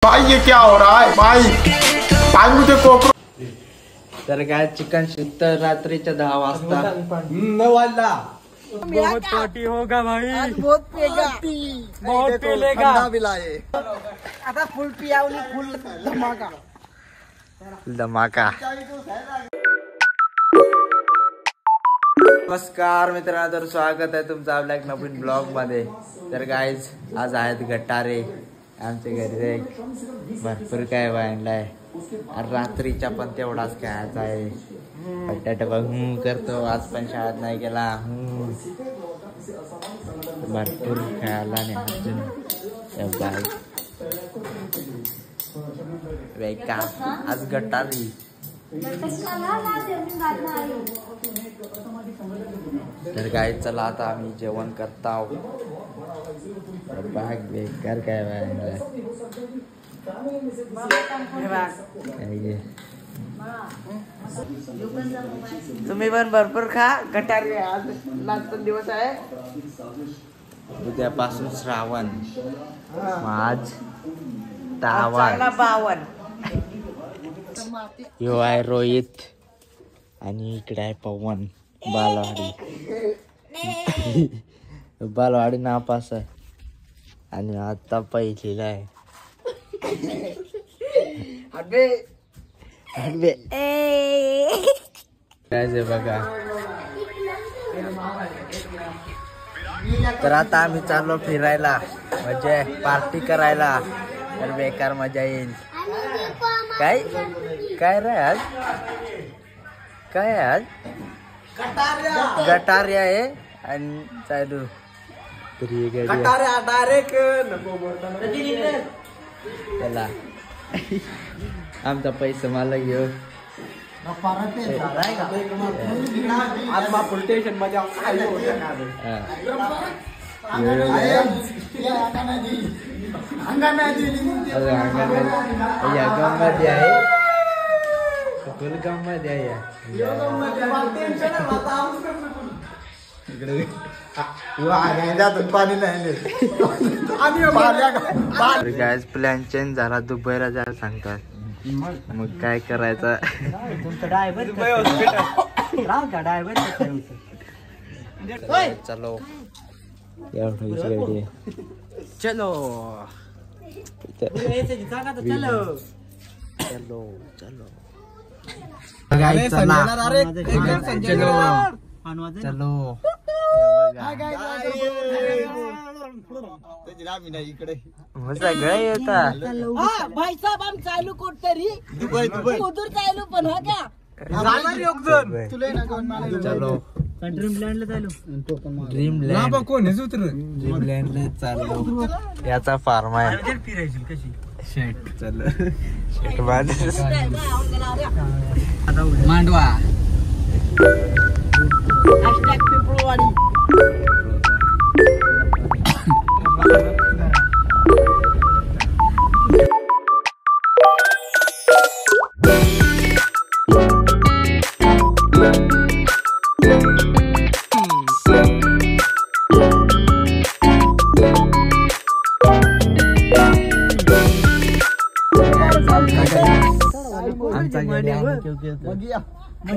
भाई ये क्या हो रहा है भाई भाई मुझे कोकरो। तर काय चिकन शिकत रात्रीच्या 10 वाजता 9 वाजला। बहुत पार्टी होगा भाई, आज बहुत पेगा, बहुत पेलेगा। आता फुल पियावली, फुल धमाका धमाका। नमस्कार मित्रांनो, तर स्वागत आहे तुमचं आपल्या एक नवीन ब्लॉग मध्ये। तर गाईज आज आहेत गटारे आमच्या घरी, भरपूर काय वाढलाय। रात्रीच्या पण तेवढाच खायचा आहे। बटाटा बघ करतो, आज पण शाळेत नाही गेला। भरपूर खायला नाही अजून का आज गटारी। तर काय चला आता आम्ही जेवण करता। भाग बेकार काय वाढलाय। तुम्ही पण भरपूर खा गटारी, आज लास्ट दिवस आहे। उद्यापासून श्रावण, आज 52। यो आहे रोहित आणि इकडे आहे पवन। बालवाडी नापास आहे आणि आता पहिलीला आहे। काय बघा। तर आता आम्ही चाललो फिरायला, म्हणजे पार्टी करायला। तर बेकार मजा येईल। काय काय रे आज, काय आज गटारी आहे आणि चालू चला। आमचा पैसा मला घेऊ पोलीस स्टेशन मध्ये मध्ये आहे, फुल गम मध्ये आहे। पाणी गॅस प्लॅन चेंज झाला, दुबईला जायला सांगतात। मग काय करायचं। चलो चलो चलो चलो चलो सगळं येतात। भाई साहब हम चालू कुठतरी उधर चालू पण हा का चलो ड्रीमलँडला चालू, ड्रीमलँड ड्रीमलँडला चाललो। याचा फार्म आहे फिरायची कशी शेट। चलो शेट मांडवा फेब्रुवारी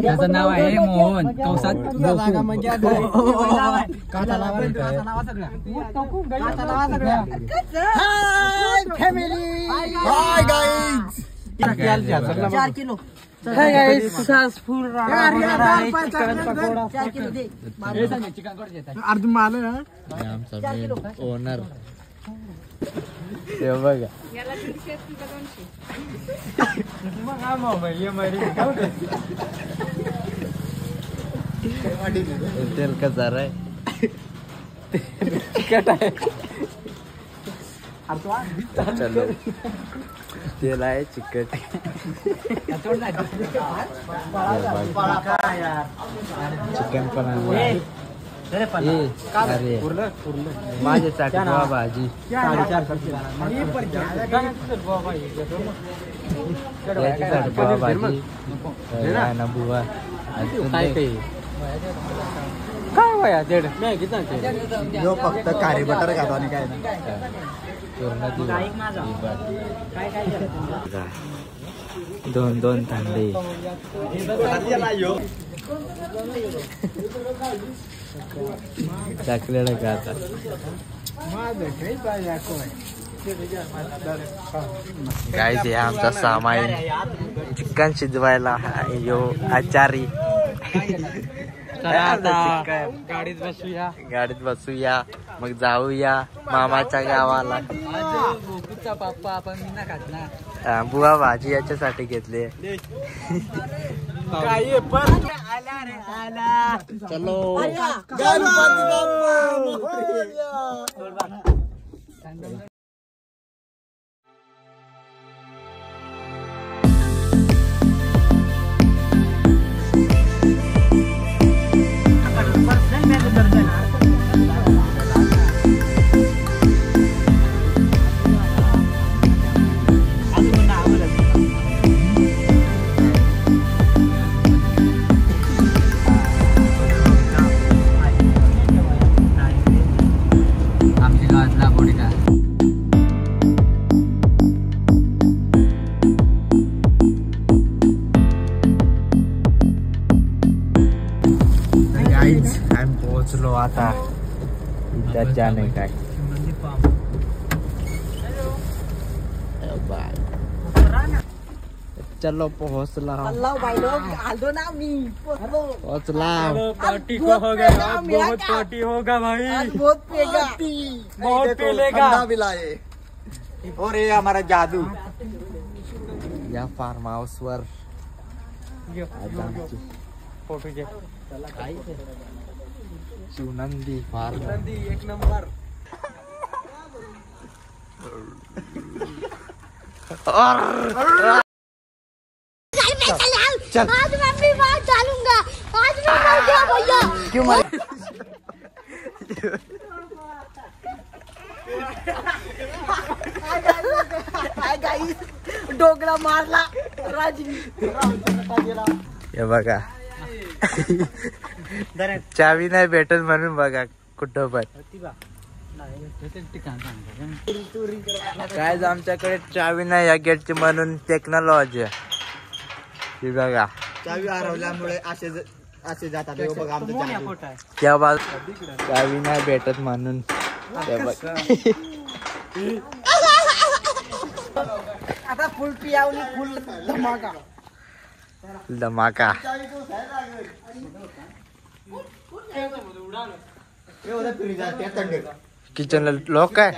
त्याचं नाव आहे Mohan Kausat family 4 kilo successful owner ते बघा। तेल कसा रे चलो तेल आहे चिकट। चिकन पण आहे। माझ्यासाठी भाजी ना बुवा काय वया दीड फक्त कारी बटर घालतो आणि काय दोन दोन तांबे टाकलेलं का आता काय ते आमचा सामाईन चिकन शिजवायला यो आचारी गाडीत बसूया मग जाऊया मामाच्या गावाला. पप्पा आपण मी ना खात ना. बुवा भाजी याच्यासाठी घेतली. चलो आम्ही पोहोचलो आता इथं जाणे काय चलो पोहोचला पोहोचला. पार्टी को हो गया आज बहुत पार्टी होगा भाई बहुत पेलेगा. और ये हमारा जादू या फार्म हाऊस वर फोटो घे. शिवनंदी फार्म एक नंबर. चल आज मैं अपनी बात डालूंगा. आज मैं मर गया भैया. क्यों मारे डोकरा मारला राजनी. हे बघा चावी नाही भेटत म्हणून बघा कुठं पण काय आमच्याकडे चावी नाही या गेटची म्हणून टेक्नॉलॉजी ही बघा. चावी हरवल्यामुळे असे जातात. बघा आमचं त्या बाजू चावी नाही भेटत म्हणून आता फुल पियावली फुल धमाका. धमाका किचन लोक काय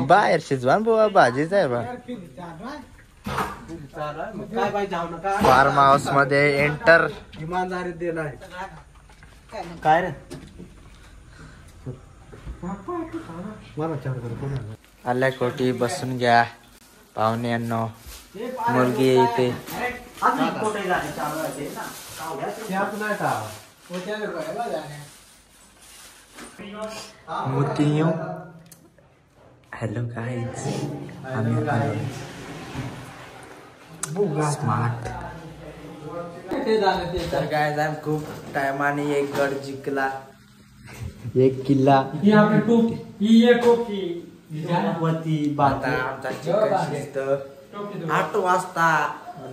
बाहेर शिजवा बुवा भाजीच आहे बा. फार्म हाऊस मध्ये एंटर. इमानदारी देणार काय रे आल्या कोटी बसून घ्या पाहुण्यांनो. मुलगी इथे मोतियों. हॅलो गाईज आम्ही आलो स्मार्ट. तर गाईज आम्ही खूप टायमाने एक गड जिंकला. एक किल्ला आता आमचा चिकन शिजत 8 वाजता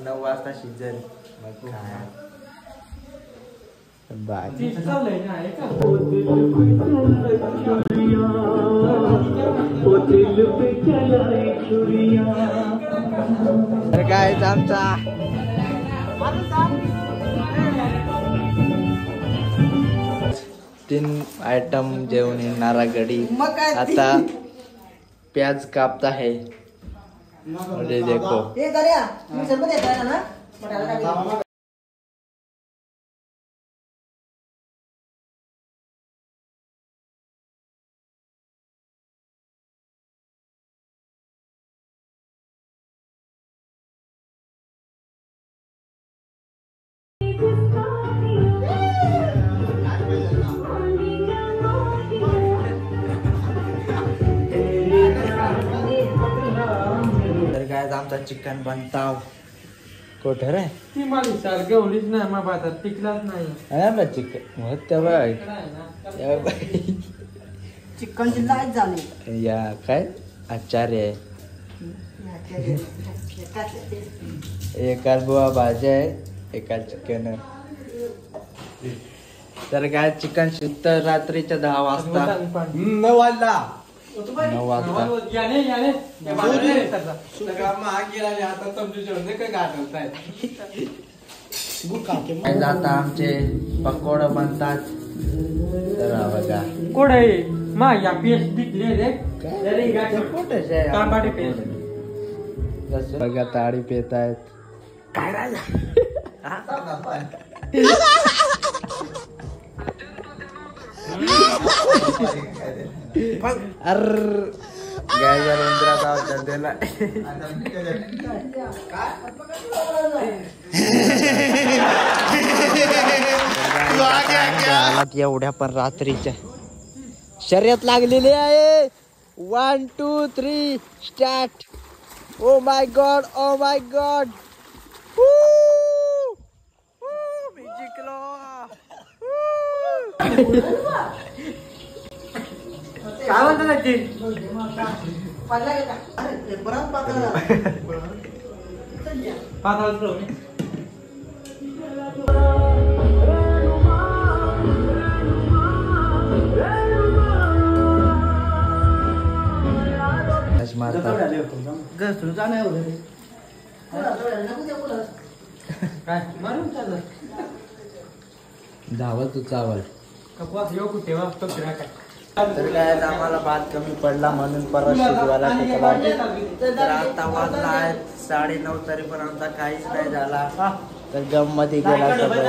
9 वाजता शिजेल. मग काय बाय. तर काय आमचा तीन आयटम जेवण येणारा गडी आता प्याज कापता है. अरे देखो आमचा चिकन बनताव कोठे रे ती माली सार गवलीच नाही मग भातात पिकलाच नाही. चिकन मग तेव्हा चिकनची लाईट झाली. या काय आचार्य आहे. एका बुवा भाज्या आहे, एका चिकन आहे. तर काय चिकन शिजत रात्रीच्या 10 वाजता. 9 वाजला. 9 वाजता आता आमचे पकोडे बनतात. तर हा बघा कोडे मा या पेस्ट दिसले रे तांबाटे पेस्ट बघा ताडी पेत आहेत. काय राहिला गायच्या रंध्राचा औषध दिला. एवढ्या पण रात्रीच्या शर्यत लागलेली आहे. 1 2 3 start. Oh my god, oh my god, मी जिंकलो. काय म्हणतात ते धावल तू चावल. काय तर काय आम्हाला भात कमी पडला म्हणून परत शिजवायला टाकला. तर आता वाजला आहे 9:30 तरी पण आमचा काहीच नाही झाला. तर गम मध्ये गेला सगळं.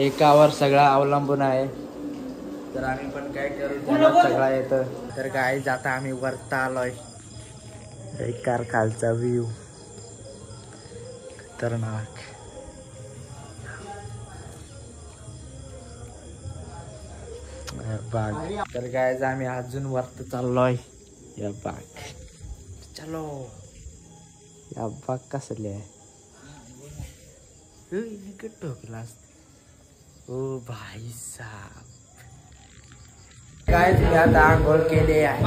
एकावर सगळा अवलंबून आहे. तर आम्ही पण काय करू, त्याला सगळा येतं. तर काय आता आम्ही वरता आलोय. बेकार खालचा व्ह्यू खतरनाक. बाग. तर काय आम्ही अजून वरत चाललोय. या बाग चलो. या बाग कसले आहे ठोकला. ओ भाई साहब काय तुम्ही आता आंघोळ केले आहे.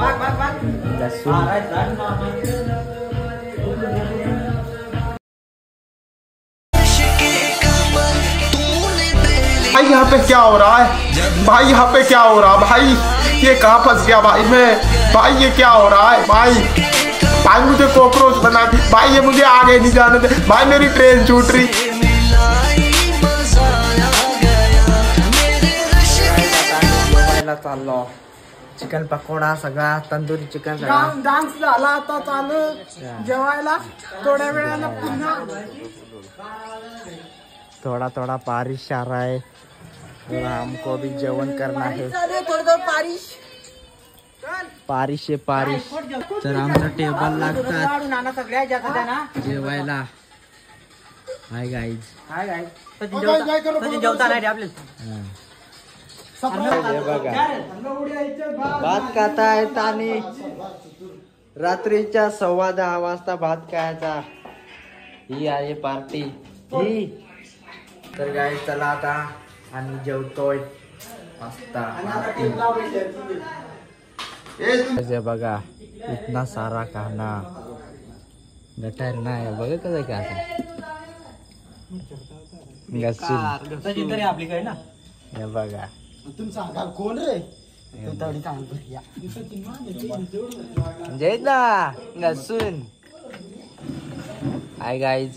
भाई यहाँ पे क्या हो रहा है भाई, यहाँ पे क्या हो रहा है भाई, ये कहाँ फंस गया भाई मैं, भाई ये क्या हो रहा है भाई, भाई मुझे कॉकरोच बना दी भाई, ये मुझे आगे नहीं जाने दे भाई, मेरी ट्रेन छूट रही. चाललो चिकन पकोडा सगळा, तंदुरी चिकन सगळा. डान्स झाला आता चालू जेवायला. थोड्या वेळानं पुन्हा थोड़ा थोड़ा बारिश आ रहा है और हमको भी जेवण करना है. थोडं बारिश बारिश है बारिश. तर आमचं टेबल लागतात जेवायला. Hi guys. जेवता नाही रे आपल्याला. हे बघा भात खातायत आणि रात्रीच्या 10:15 वाजता भात खायचा. ही आहे पार्टी ही. तर गाईज चला आता आणि जेवतोय मस्त. बघा इतना सारा खाना गटार नाही बघा कसं काय घरची आपली काय ना. हे बघा कोण रे जय ना घासून. Hi guys.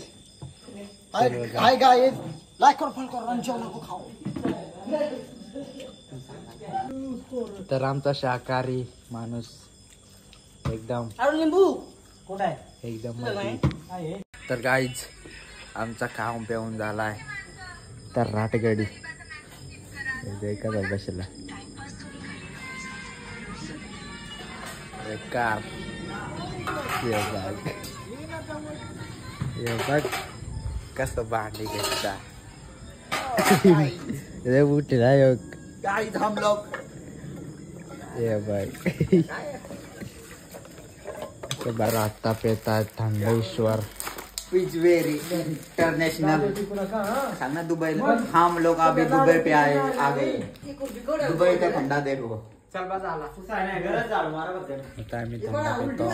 Hi guys, like करो फॉलो करो आणि जेवण नको खाऊ. तर आमचा शाकाहारी माणूस एकदम लिंबू कुठे आहे एकदम मधी. तर गाईज आमचा खाऊन पिऊन झालाय. तर राटगडी बसला कार. बघ कसं भांडी घेतला. उठला योग गाइस हम लोग ये भाई बरा आता पेता थंडेश्वर इज वेरी इंटरनेशनल खाना दुबई. हम लोग अभी दुबई पे आ गए. दुबई का ठंडा देखो. आता आम्ही थंडा पितो.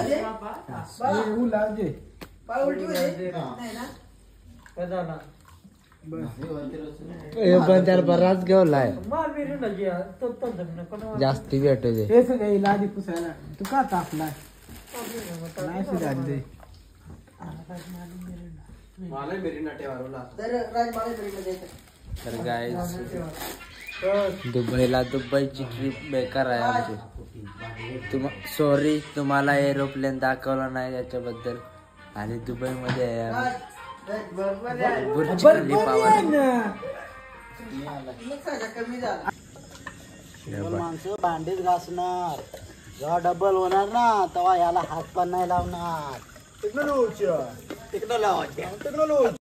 पण त्याला बराच घेवलाय जास्ती भेटू दे. तू का तापलाय तर गाईज दुबईला दुबईची ट्रिप बेकार आहे आमची. सॉरी तुम्हाला एरोप्लेन दाखवला नाही त्याच्याबद्दल. आणि दुबईमध्ये आहे आम्ही. बुर्ज खलिफावर. माणसं भांडीच घासणार, जेव्हा डबल होणार ना तेव्हा याला हात पण नाही लावणार. टेक्नॉलॉजी